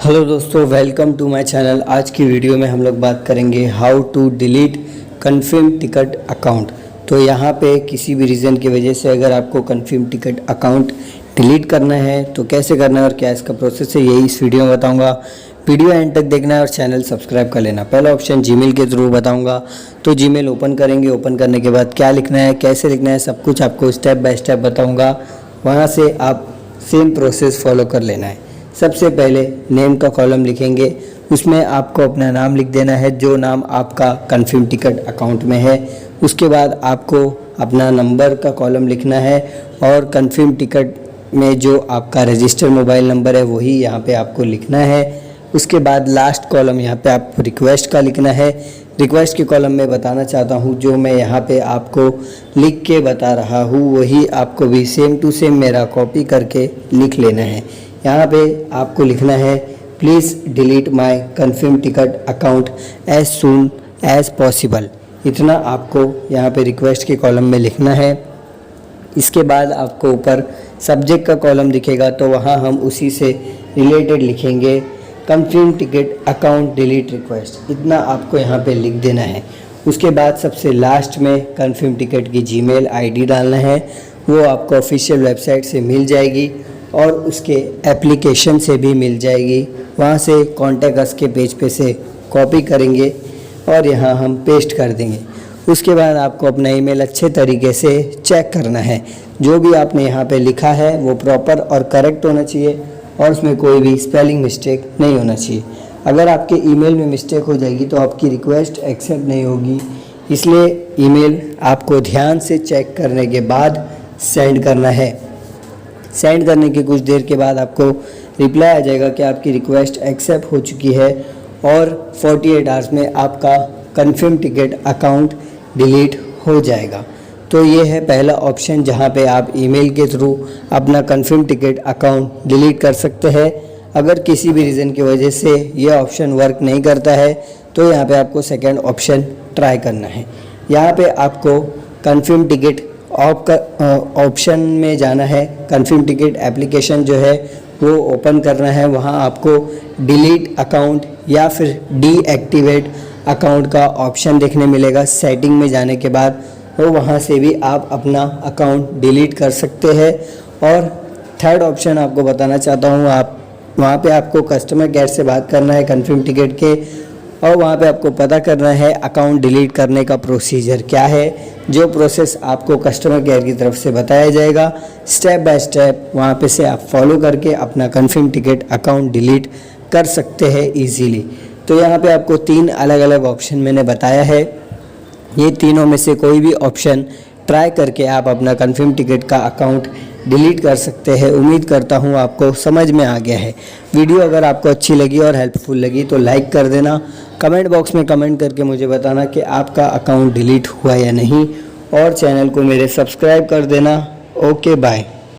Hello दोस्तों, welcome to my channel. आज की वीडियो में हम लोग बात करेंगे how to delete confirm ticket account. तो यहाँ पे किसी भी रीज़न की वजह से अगर आपको कन्फर्म टिकट अकाउंट डिलीट करना है तो कैसे करना है और क्या इसका प्रोसेस है, यही इस वीडियो में बताऊँगा। वीडियो एंड तक देखना है और चैनल सब्सक्राइब कर लेना। पहला ऑप्शन जीमेल के थ्रू बताऊँगा। तो जीमेल ओपन करेंगे, ओपन करने के बाद क्या लिखना है, कैसे लिखना है, सब कुछ आपको स्टेप बाय स्टेप बताऊँगा। वहाँ से आप सेम प्रोसेस फॉलो कर लेना है। सबसे पहले नेम का कॉलम लिखेंगे, उसमें आपको अपना नाम लिख देना है जो नाम आपका कन्फर्म टिकट अकाउंट में है। उसके बाद आपको अपना नंबर का कॉलम लिखना है और कन्फर्म टिकट में जो आपका रजिस्टर मोबाइल नंबर है वही यहाँ पे आपको लिखना है। उसके बाद लास्ट कॉलम यहाँ पे आपको रिक्वेस्ट का लिखना है। रिक्वेस्ट के कॉलम में बताना चाहता हूँ जो मैं यहाँ पे आपको लिख के बता रहा हूँ वही आपको भी सेम टू सेम मेरा कॉपी करके लिख लेना है। यहाँ पे आपको लिखना है please delete my confirm ticket account as soon as possible. इतना आपको यहाँ पे रिक्वेस्ट के कॉलम में लिखना है। इसके बाद आपको ऊपर सब्जेक्ट का कॉलम दिखेगा तो वहाँ हम उसी से रिलेटेड लिखेंगे confirm ticket account delete request. इतना आपको यहाँ पे लिख देना है। उसके बाद सबसे लास्ट में कन्फर्म टिकट की जीमेल आईडी डालना है, वो आपको ऑफिशियल वेबसाइट से मिल जाएगी और उसके एप्लीकेशन से भी मिल जाएगी। वहाँ से कॉन्टैक्ट अस के पेज पे से कॉपी करेंगे और यहाँ हम पेस्ट कर देंगे। उसके बाद आपको अपना ईमेल अच्छे तरीके से चेक करना है। जो भी आपने यहाँ पे लिखा है वो प्रॉपर और करेक्ट होना चाहिए और उसमें कोई भी स्पेलिंग मिस्टेक नहीं होना चाहिए। अगर आपके ईमेल में मिस्टेक हो जाएगी तो आपकी रिक्वेस्ट एक्सेप्ट नहीं होगी। इसलिए ईमेल आपको ध्यान से चेक करने के बाद सेंड करना है। सेंड करने के कुछ देर के बाद आपको रिप्लाई आ जाएगा कि आपकी रिक्वेस्ट एक्सेप्ट हो चुकी है और 48 आवर्स में आपका कन्फर्म टिकट अकाउंट डिलीट हो जाएगा। तो ये है पहला ऑप्शन जहां पे आप ईमेल के थ्रू अपना कन्फर्म टिकट अकाउंट डिलीट कर सकते हैं। अगर किसी भी रीज़न की वजह से ये ऑप्शन वर्क नहीं करता है तो यहाँ पे आपको सेकेंड ऑप्शन ट्राई करना है। यहाँ पे आपको कन्फर्म टिकट ऑप्शन में जाना है। कन्फर्म टिकट एप्लीकेशन जो है वो ओपन करना है। वहाँ आपको डिलीट अकाउंट या फिर डीएक्टिवेट अकाउंट का ऑप्शन देखने मिलेगा। सेटिंग में जाने के बाद तो वहाँ से भी आप अपना अकाउंट डिलीट कर सकते हैं। और थर्ड ऑप्शन आपको बताना चाहता हूँ, आप वहाँ पे आपको कस्टमर केयर से बात करना है कन्फर्म टिकट के और वहाँ पे आपको पता करना है अकाउंट डिलीट करने का प्रोसीजर क्या है। जो प्रोसेस आपको कस्टमर केयर की तरफ से बताया जाएगा स्टेप बाय स्टेप, वहाँ पे से आप फॉलो करके अपना कन्फर्म टिकट अकाउंट डिलीट कर सकते हैं इजीली। तो यहाँ पे आपको 3 अलग अलग ऑप्शन मैंने बताया है। ये तीनों में से कोई भी ऑप्शन ट्राई करके आप अपना कन्फर्म टिकट का अकाउंट डिलीट कर सकते हैं। उम्मीद करता हूँ आपको समझ में आ गया है। वीडियो अगर आपको अच्छी लगी और हेल्पफुल लगी तो लाइक कर देना। कमेंट बॉक्स में कमेंट करके मुझे बताना कि आपका अकाउंट डिलीट हुआ या नहीं और चैनल को मेरे सब्सक्राइब कर देना। Okay, bye.